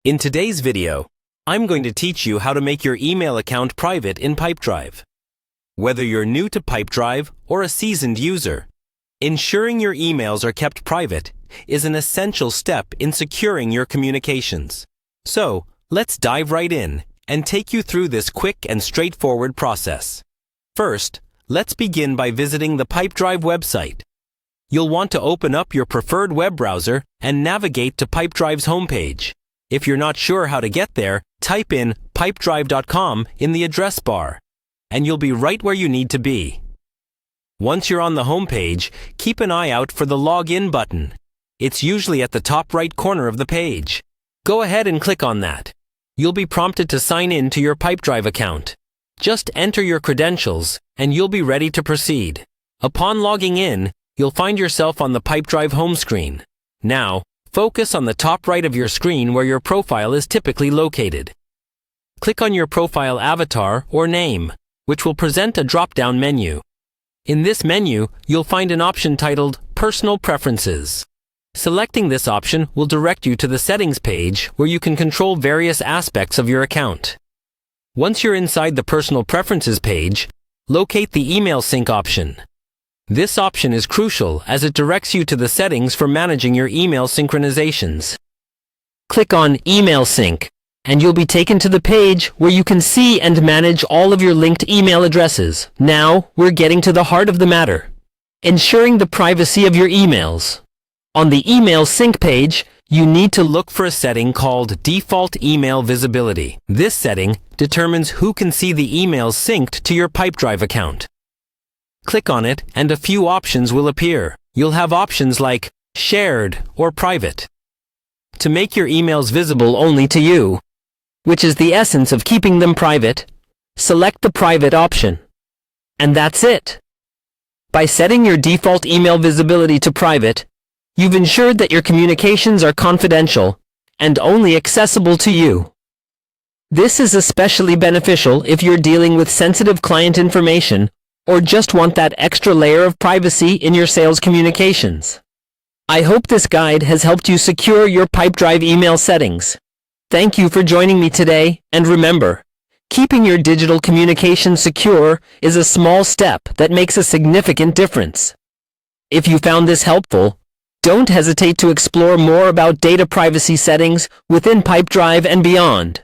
In today's video, I'm going to teach you how to make your email account private in Pipedrive. Whether you're new to Pipedrive or a seasoned user, ensuring your emails are kept private is an essential step in securing your communications. So, let's dive right in and take you through this quick and straightforward process. First, let's begin by visiting the Pipedrive website. You'll want to open up your preferred web browser and navigate to Pipedrive's homepage. If you're not sure how to get there, type in pipedrive.com in the address bar, and you'll be right where you need to be. Once you're on the homepage, keep an eye out for the Login button. It's usually at the top right corner of the page. Go ahead and click on that. You'll be prompted to sign in to your Pipedrive account. Just enter your credentials, and you'll be ready to proceed. Upon logging in, you'll find yourself on the Pipedrive home screen. Now, focus on the top right of your screen where your profile is typically located. Click on your profile avatar or name, which will present a drop-down menu. In this menu, you'll find an option titled Personal Preferences. Selecting this option will direct you to the settings page where you can control various aspects of your account. Once you're inside the Personal Preferences page, locate the Email Sync option. This option is crucial as it directs you to the settings for managing your email synchronizations. Click on Email Sync, and you'll be taken to the page where you can see and manage all of your linked email addresses. Now, we're getting to the heart of the matter: ensuring the privacy of your emails. On the Email Sync page, you need to look for a setting called Default Email Visibility. This setting determines who can see the emails synced to your Pipedrive account. Click on it and a few options will appear. You'll have options like Shared or Private. To make your emails visible only to you, which is the essence of keeping them private, select the Private option. And that's it. By setting your default email visibility to private, you've ensured that your communications are confidential and only accessible to you. This is especially beneficial if you're dealing with sensitive client information or just want that extra layer of privacy in your sales communications. I hope this guide has helped you secure your Pipedrive email settings. Thank you for joining me today, and remember, keeping your digital communications secure is a small step that makes a significant difference. If you found this helpful, don't hesitate to explore more about data privacy settings within Pipedrive and beyond.